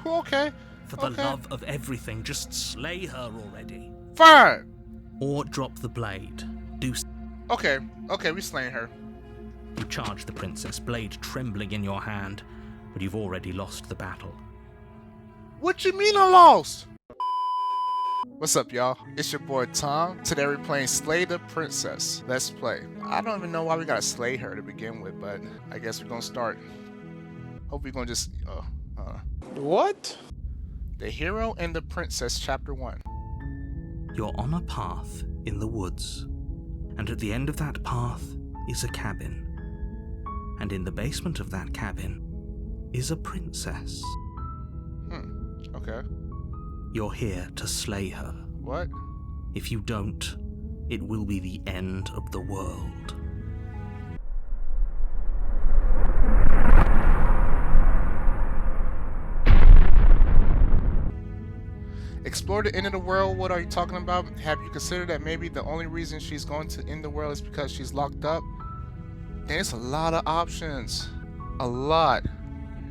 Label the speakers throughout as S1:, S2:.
S1: Okay.
S2: For the love of everything, just slay her already.
S1: Fine.
S2: Or drop the blade. Do so.
S1: Okay, we slaying her.
S2: You charge the princess, blade trembling in your hand, but you've already lost the battle.
S1: What you mean I lost? What's up, y'all? It's your boy Tom. Today we're playing Slay the Princess. Let's play. I don't even know why we gotta slay her to begin with, but I guess we're gonna start. Hope we're gonna just
S3: What?
S1: The Hero and the Princess, Chapter 1.
S2: You're on a path in the woods, and at the end of that path is a cabin. And in the basement of that cabin is a princess.
S1: Okay.
S2: You're here to slay her.
S1: What?
S2: If you don't, it will be the end of the world.
S1: Explore the end of the world. What are you talking about? Have you considered that maybe the only reason she's going to end the world is because she's locked up? There's a lot of options. A lot.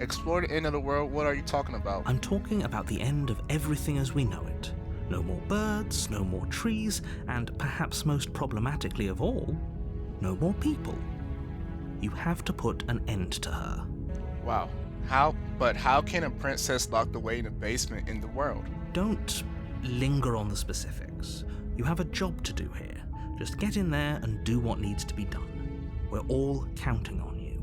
S1: Explore the end of the world. What are you talking about?
S2: I'm talking about the end of everything as we know it. No more birds, no more trees, and perhaps most problematically of all, no more people. You have to put an end to her.
S1: Wow. How can a princess locked away in a basement in the world?
S2: Don't linger on the specifics. You have a job to do here. Just get in there and do what needs to be done. We're all counting on you.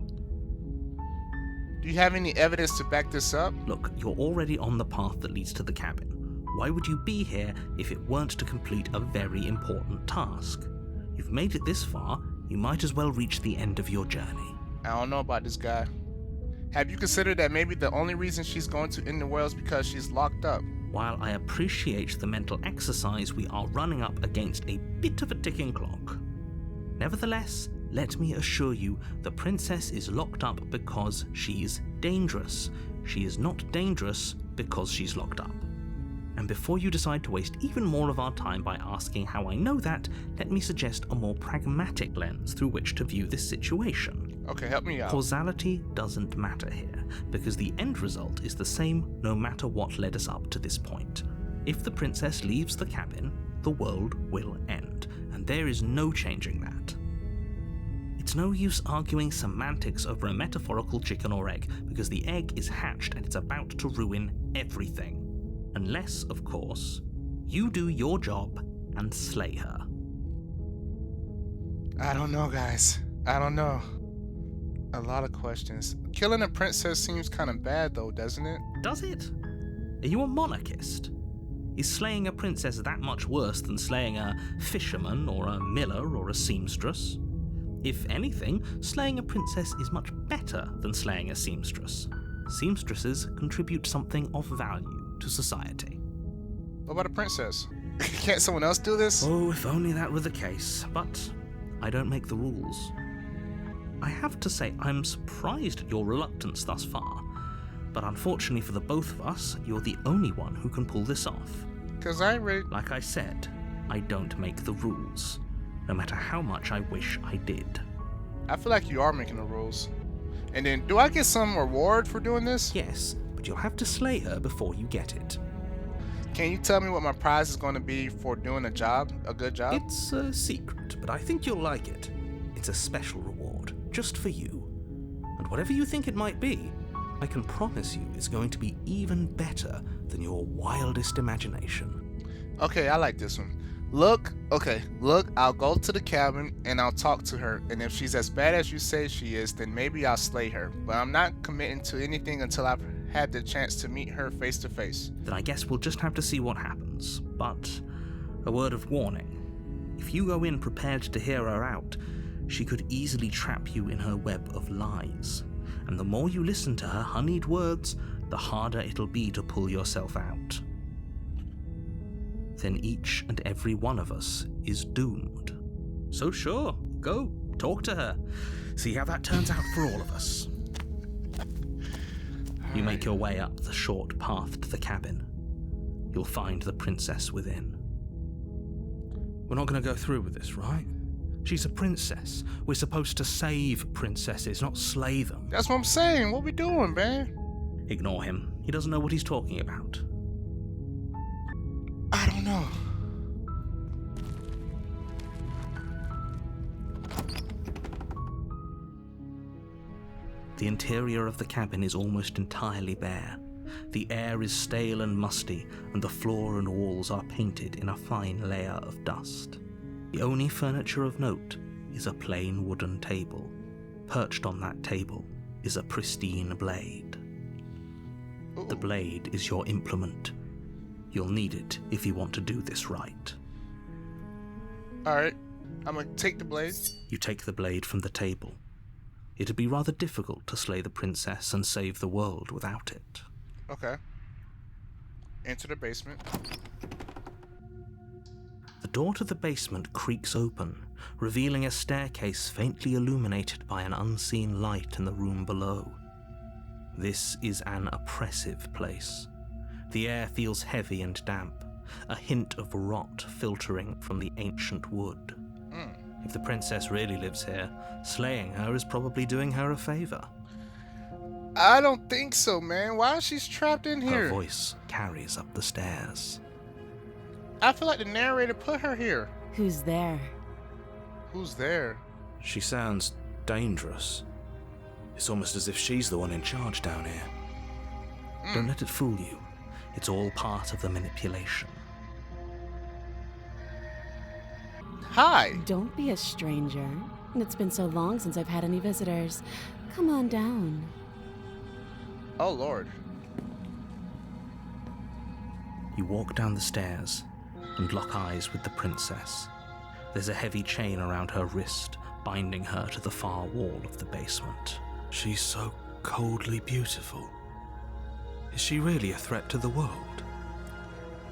S1: Do you have any evidence to back this up?
S2: Look, you're already on the path that leads to the cabin. Why would you be here if it weren't to complete a very important task? You've made it this far, you might as well reach the end of your journey.
S1: I don't know about this guy. Have you considered that maybe the only reason she's going to end the world is because she's locked up?
S2: While I appreciate the mental exercise, we are running up against a bit of a ticking clock. Nevertheless, let me assure you, the princess is locked up because she's dangerous. She is not dangerous because she's locked up. And before you decide to waste even more of our time by asking how I know that, let me suggest a more pragmatic lens through which to view this situation.
S1: Okay, help me out.
S2: Causality doesn't matter here, because the end result is the same no matter what led us up to this point. If the princess leaves the cabin, the world will end, and there is no changing that. It's no use arguing semantics over a metaphorical chicken or egg, because the egg is hatched and it's about to ruin everything. Unless, of course, you do your job and slay her.
S1: I don't know, guys. I don't know. A lot of questions. Killing a princess seems kind of bad, though, doesn't it?
S2: Does it? Are you a monarchist? Is slaying a princess that much worse than slaying a fisherman or a miller or a seamstress? If anything, slaying a princess is much better than slaying a seamstress. Seamstresses contribute something of value to society.
S1: What about a princess? Can't someone else do this?
S2: Oh, if only that were the case, but I don't make the rules. I have to say, I'm surprised at your reluctance thus far, but unfortunately for the both of us, you're the only one who can pull this off.
S1: Cause I really...
S2: Like I said, I don't make the rules, no matter how much I wish I did.
S1: I feel like you are making the rules. And then, do I get some reward for doing this?
S2: Yes, but you'll have to slay her before you get it.
S1: Can you tell me what my prize is going to be for doing a job, a good job?
S2: It's a secret, but I think you'll like it. It's a special reward, just for you. And whatever you think it might be, I can promise you it's going to be even better than your wildest imagination.
S1: Okay, I like this one. Look, I'll go to the cabin and I'll talk to her, and if she's as bad as you say she is, then maybe I'll slay her. But I'm not committing to anything until I've had the chance to meet her face to face.
S2: Then I guess we'll just have to see what happens. But a word of warning. If you go in prepared to hear her out, she could easily trap you in her web of lies. And the more you listen to her honeyed words, the harder it'll be to pull yourself out. Then each and every one of us is doomed. So sure, go, talk to her. See how that turns out for all of us. You make your way up the short path to the cabin. You'll find the princess within. We're not going to go through with this, right? She's a princess. We're supposed to save princesses, not slay them.
S1: That's what I'm saying. What we doing, man?
S2: Ignore him. He doesn't know what he's talking about.
S1: I don't know.
S2: The interior of the cabin is almost entirely bare. The air is stale and musty, and the floor and walls are painted in a fine layer of dust. The only furniture of note is a plain wooden table. Perched on that table is a pristine blade.
S1: Ooh.
S2: The blade is your implement. You'll need it if you want to do this right.
S1: Alright, I'm gonna take the blade.
S2: You take the blade from the table. It'd be rather difficult to slay the princess and save the world without it.
S1: Okay. Enter the basement.
S2: The door to the basement creaks open, revealing a staircase faintly illuminated by an unseen light in the room below. This is an oppressive place. The air feels heavy and damp, a hint of rot filtering from the ancient wood. If the princess really lives here, slaying her is probably doing her a favor.
S1: I don't think so, man. Why is she trapped in here?
S2: Her voice carries up the stairs.
S1: I feel like the narrator put her here.
S4: Who's there?
S1: Who's there?
S3: She sounds dangerous. It's almost as if she's the one in charge down here.
S2: Don't let it fool you. It's all part of the manipulation.
S1: Hi.
S4: Don't be a stranger. It's been so long since I've had any visitors. Come on down.
S1: Oh, Lord.
S2: You walk down the stairs and lock eyes with the princess. There's a heavy chain around her wrist, binding her to the far wall of the basement.
S3: She's so coldly beautiful. Is she really a threat to the world?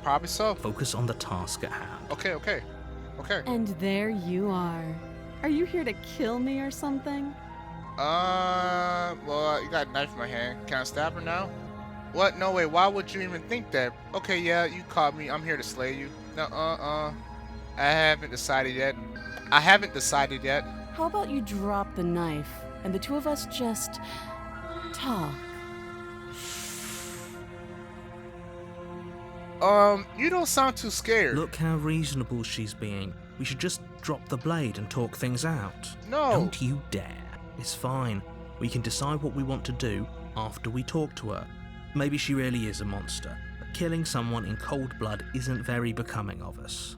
S1: Probably so.
S2: Focus on the task at hand.
S1: Okay.
S4: And there you are. Are you here to kill me or something?
S1: Well, you got a knife in my hand. Can I stab her now? What? No way. Why would you even think that? Okay, yeah, you caught me. I'm here to slay you. No, I haven't decided yet.
S4: How about you drop the knife and the two of us just talk?
S1: You don't sound too scared.
S2: Look how reasonable she's being. We should just drop the blade and talk things out.
S1: No.
S2: Don't you dare. It's fine. We can decide what we want to do after we talk to her. Maybe she really is a monster, but killing someone in cold blood isn't very becoming of us.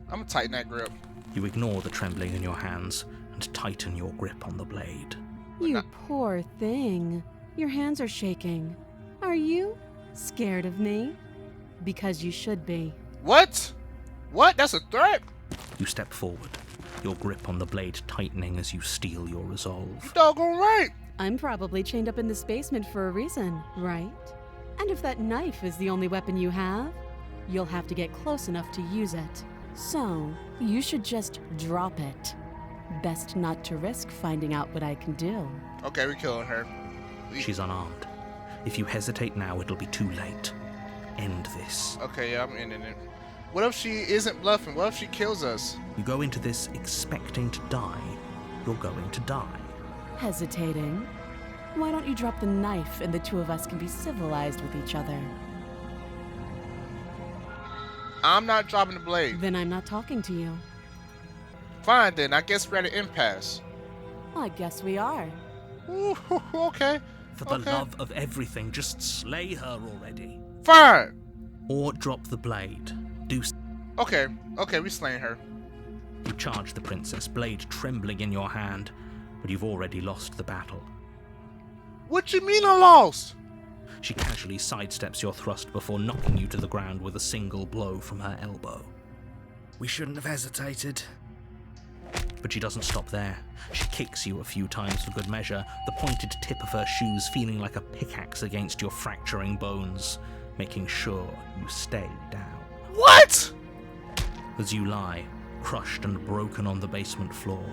S1: I'm gonna tighten that grip.
S2: You ignore the trembling in your hands and tighten your grip on the blade.
S4: You poor thing. Your hands are shaking. Are you scared of me? Because you should be.
S1: What? What? That's a threat?
S2: You step forward, your grip on the blade tightening as you steel your resolve.
S1: You doggone right.
S4: I'm probably chained up in this basement for a reason, right? And if that knife is the only weapon you have, you'll have to get close enough to use it. So, you should just drop it. Best not to risk finding out what I can do.
S1: Okay, we're killing her.
S2: She's unarmed. If you hesitate now, it'll be too late. End this.
S1: Okay, yeah, I'm ending it. What if she isn't bluffing? What if she kills us?
S2: You go into this expecting to die. You're going to die.
S4: Hesitating? Why don't you drop the knife and the two of us can be civilized with each other?
S1: I'm not dropping the blade.
S4: Then I'm not talking to you.
S1: Fine then, I guess we're at an impasse.
S4: I guess we are.
S1: Ooh, okay.
S2: For the love of everything, just slay her already.
S1: Fine.
S2: Or drop the blade. Do.
S1: Okay, we slaying her.
S2: You charge the princess, blade trembling in your hand, but you've already lost the battle.
S1: What you mean I lost?
S2: She casually sidesteps your thrust before knocking you to the ground with a single blow from her elbow.
S3: We shouldn't have hesitated.
S2: But she doesn't stop there. She kicks you a few times for good measure, the pointed tip of her shoes feeling like a pickaxe against your fracturing bones, making sure you stay down.
S1: What?
S2: As you lie, crushed and broken on the basement floor,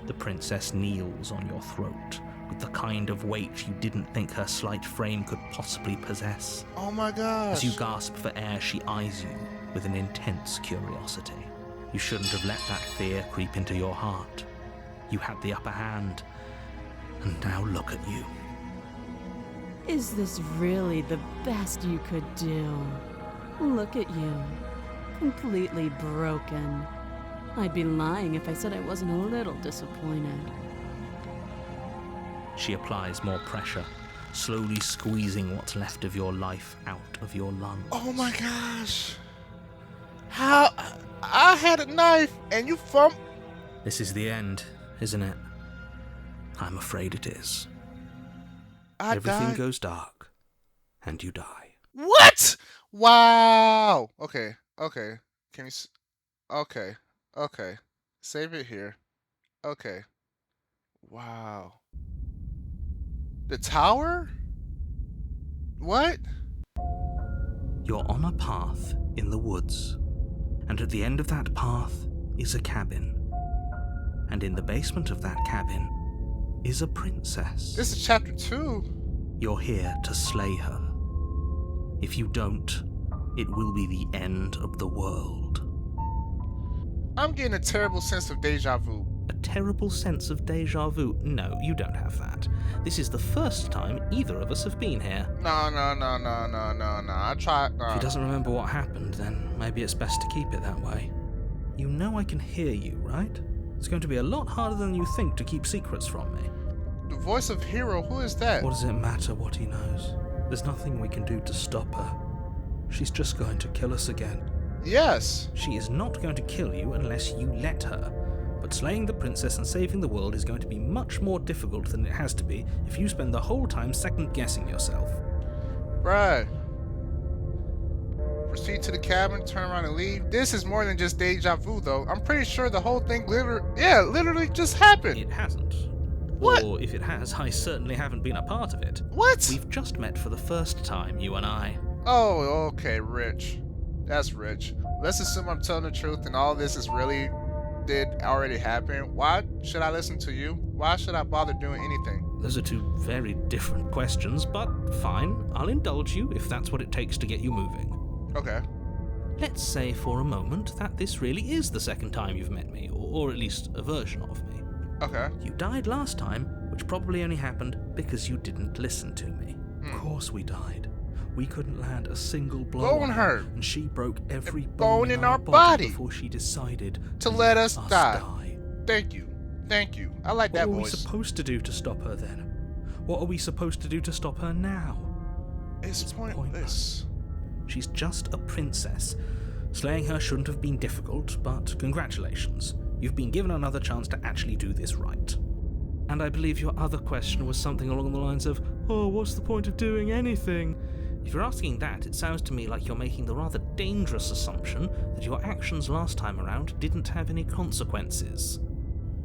S2: the princess kneels on your throat with the kind of weight you didn't think her slight frame could possibly possess.
S1: Oh my gosh.
S2: As you gasp for air, she eyes you with an intense curiosity. You shouldn't have let that fear creep into your heart. You had the upper hand, and now look at you.
S4: Is this really the best you could do? Look at you. Completely broken. I'd be lying if I said I wasn't a little disappointed.
S2: She applies more pressure, slowly squeezing what's left of your life out of your lungs.
S1: Oh my gosh. How? I had a knife and you
S2: This is the end, isn't it? I'm afraid it is. Everything
S1: died.
S2: goes dark, and you die.
S1: What? Wow. Okay. Can you? Okay. Save it here. Okay. Wow. The tower? What?
S2: You're on a path in the woods, and at the end of that path is a cabin. And in the basement of that cabin is a princess.
S1: This is chapter 2.
S2: You're here to slay her. If you don't, it will be the end of the world.
S1: I'm getting a terrible sense of deja vu.
S2: A terrible sense of deja vu? No, you don't have that. This is the first time either of us have been here.
S1: No. I tried.
S2: If he doesn't remember what happened, then maybe it's best to keep it that way. You know I can hear you, right? It's going to be a lot harder than you think to keep secrets from me.
S1: The voice of Hero, who is that?
S2: What does it matter what he knows? There's nothing we can do to stop her. She's just going to kill us again.
S1: Yes.
S2: She is not going to kill you unless you let her. But slaying the princess and saving the world is going to be much more difficult than it has to be if you spend the whole time second-guessing yourself.
S1: Bruh. Proceed to the cabin, turn around and leave. This is more than just deja vu, though. I'm pretty sure the whole thing literally just happened.
S2: It hasn't.
S1: What?
S2: Or if it has, I certainly haven't been a part of it.
S1: What?
S2: We've just met for the first time, you and I.
S1: Oh, okay, Rich. That's Rich. Let's assume I'm telling the truth and all this did already happen. Why should I listen to you? Why should I bother doing anything?
S2: Those are two very different questions, but fine. I'll indulge you if that's what it takes to get you moving.
S1: Okay.
S2: Let's say for a moment that this really is the second time you've met me, or at least a version of me.
S1: Okay.
S2: You died last time, which probably only happened because you didn't listen to me. Of course we died. We couldn't land a single blow
S1: on her.
S2: and she broke every
S1: bone in our
S2: body
S1: body
S2: before she decided
S1: to let us die.
S2: die.
S1: Thank you. I like that
S2: What are we
S1: voice.
S2: supposed to do to stop her then? What are we supposed to do to stop her now?
S1: It's pointless.
S2: She's just a princess. Slaying her shouldn't have been difficult, but congratulations. You've been given another chance to actually do this right. And I believe your other question was something along the lines of, oh, what's the point of doing anything? If you're asking that, it sounds to me like you're making the rather dangerous assumption that your actions last time around didn't have any consequences.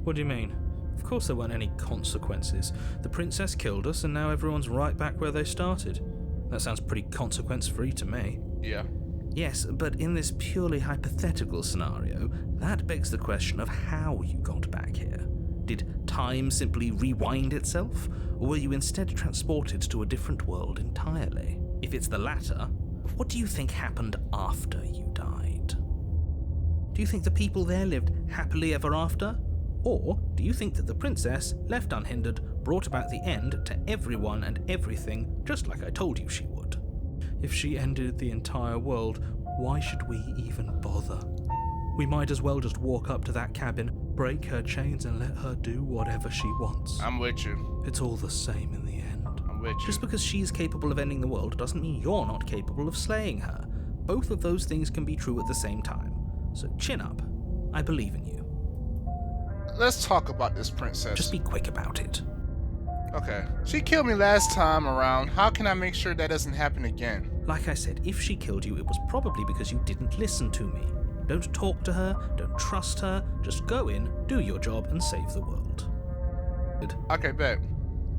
S2: What do you mean? Of course there weren't any consequences. The princess killed us and now everyone's right back where they started. That sounds pretty consequence-free to me.
S1: Yeah.
S2: Yes, but in this purely hypothetical scenario, that begs the question of how you got back here. Did time simply rewind itself, or were you instead transported to a different world entirely? If it's the latter, what do you think happened after you died? Do you think the people there lived happily ever after? Or do you think that the princess, left unhindered, brought about the end to everyone and everything, just like I told you she would? If she ended the entire world, why should we even bother? We might as well just walk up to that cabin, break her chains and let her do whatever she wants.
S1: I'm with you.
S2: It's all the same in the end.
S1: I'm with you.
S2: Just because she's capable of ending the world doesn't mean you're not capable of slaying her. Both of those things can be true at the same time. So chin up. I believe in you.
S1: Let's talk about this princess.
S2: Just be quick about it.
S1: Okay. She killed me last time around. How can I make sure that doesn't happen again?
S2: Like I said, if she killed you, it was probably because you didn't listen to me. Don't talk to her, don't trust her, just go in, do your job, and save the world. Good.
S1: Okay, bet.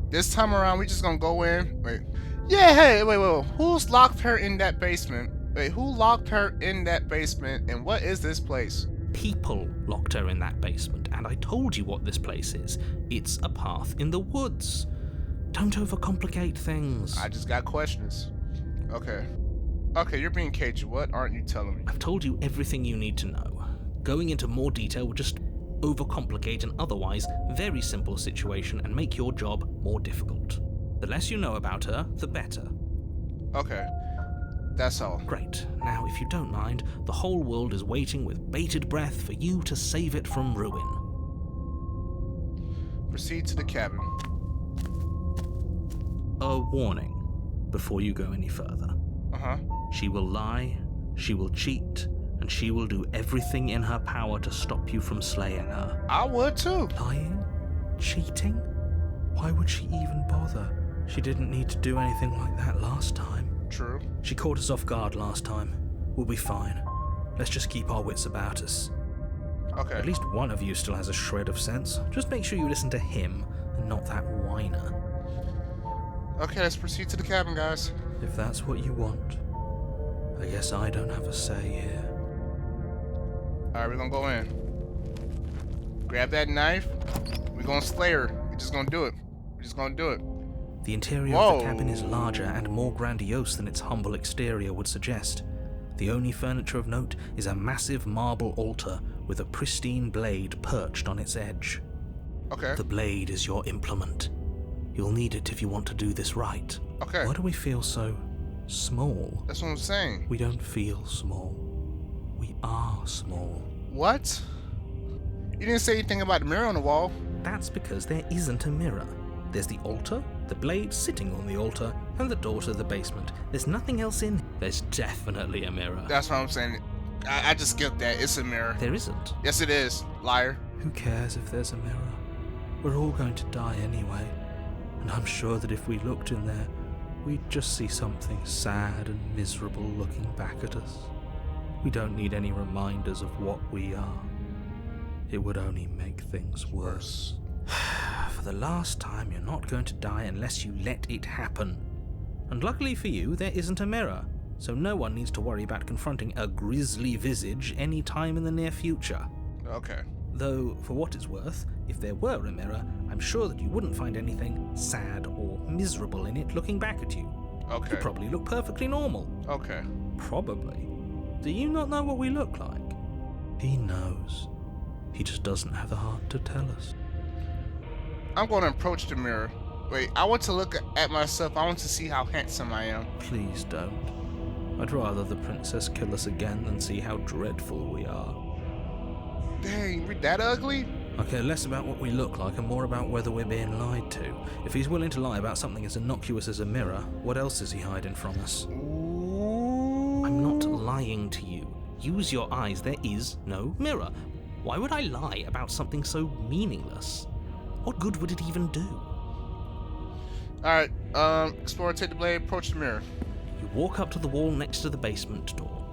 S1: This time around, we just gonna go in. Wait. Yeah, hey, wait. Who's locked her in that basement? Wait, who locked her in that basement, and what is this place?
S2: People locked her in that basement, and I told you what this place is. It's a path in the woods. Don't overcomplicate things.
S1: I just got questions. Okay, you're being cagey. What aren't you telling me?
S2: I've told you everything you need to know. Going into more detail would just overcomplicate an otherwise very simple situation and make your job more difficult. The less you know about her, the better.
S1: Okay. That's all.
S2: Great. Now, if you don't mind, the whole world is waiting with bated breath for you to save it from ruin.
S1: Proceed to the cabin.
S2: A warning before you go any further.
S1: Uh-huh.
S2: She will lie, she will cheat, and she will do everything in her power to stop you from slaying her.
S1: I would too.
S2: Lying? Cheating? Why would she even bother? She didn't need to do anything like that last time.
S1: True.
S2: She caught us off guard last time. We'll be fine. Let's just keep our wits about us.
S1: Okay.
S2: At least one of you still has a shred of sense. Just make sure you listen to him and not that whiner.
S1: Okay, let's proceed to the cabin, guys.
S2: If that's what you want, I guess I don't have a say here.
S1: Alright, we're gonna go in. Grab that knife. We're gonna slay her. We're just gonna do it. We're just gonna do it.
S2: The interior of the cabin is larger and more grandiose than its humble exterior would suggest. The only furniture of note is a massive marble altar with a pristine blade perched on its edge.
S1: Okay.
S2: The blade is your implement. You'll need it if you want to do this right.
S1: Okay.
S2: Why do we feel so small?
S1: That's what I'm saying.
S2: We don't feel small. We are small.
S1: What? You didn't say anything about the mirror on the wall.
S2: That's because there isn't a mirror. There's the altar, the blade sitting on the altar, and the door to the basement. There's nothing else in. There's definitely a mirror.
S1: That's what I'm saying. I just skipped that. It's a mirror.
S2: There isn't.
S1: Yes, it is. Liar.
S2: Who cares if there's a mirror? We're all going to die anyway. And I'm sure that if we looked in there, we'd just see something sad and miserable looking back at us. We don't need any reminders of what we are. It would only make things worse. For the last time, you're not going to die unless you let it happen. And luckily for you, there isn't a mirror, so no one needs to worry about confronting a grisly visage any time in the near future.
S1: Okay.
S2: Though, for what it's worth, if there were a mirror, I'm sure that you wouldn't find anything sad or miserable in it looking back at you.
S1: Okay.
S2: You probably look perfectly normal.
S1: Okay.
S2: Probably. Do you not know what we look like? He knows. He just doesn't have the heart to tell us.
S1: I'm going to approach the mirror. Wait, I want to look at myself. I want to see how handsome I am.
S2: Please don't. I'd rather the princess kill us again than see how dreadful we are.
S1: Dang, we're that ugly?
S2: I care less about what we look like and more about whether we're being lied to. If he's willing to lie about something as innocuous as a mirror, what else is he hiding from us?
S1: Ooh.
S2: I'm not lying to you. Use your eyes. There is no mirror. Why would I lie about something so meaningless? What good would it even do?
S1: Alright, Explorer, take the blade, approach the mirror.
S2: You walk up to the wall next to the basement door.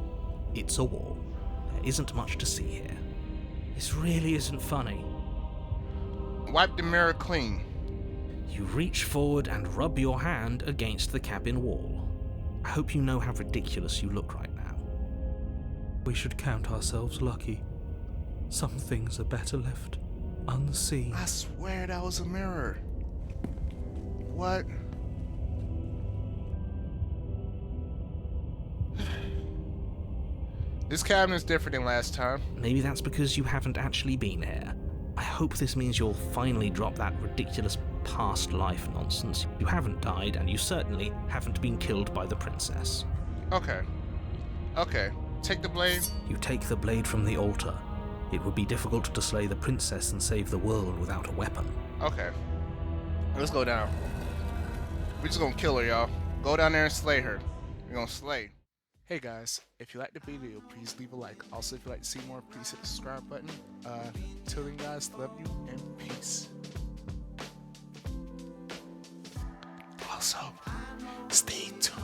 S2: It's a wall. There isn't much to see here. This really isn't funny.
S1: Wipe the mirror clean.
S2: You reach forward and rub your hand against the cabin wall. I hope you know how ridiculous you look right now. We should count ourselves lucky. Some things are better left unseen.
S1: I swear that was a mirror. What? This cabin is different than last time.
S2: Maybe that's because you haven't actually been here. I hope this means you'll finally drop that ridiculous past life nonsense. You haven't died, and you certainly haven't been killed by the princess.
S1: Okay. Okay. Take the blade.
S2: You take the blade from the altar. It would be difficult to slay the princess and save the world without a weapon.
S1: Okay. Let's go down. We're just gonna kill her, y'all. Go down there and slay her. We're gonna slay. Hey guys, if you liked the video, please leave a like. Also, if you'd like to see more, please hit the subscribe button. Till then guys, love you and peace. Also, stay tuned.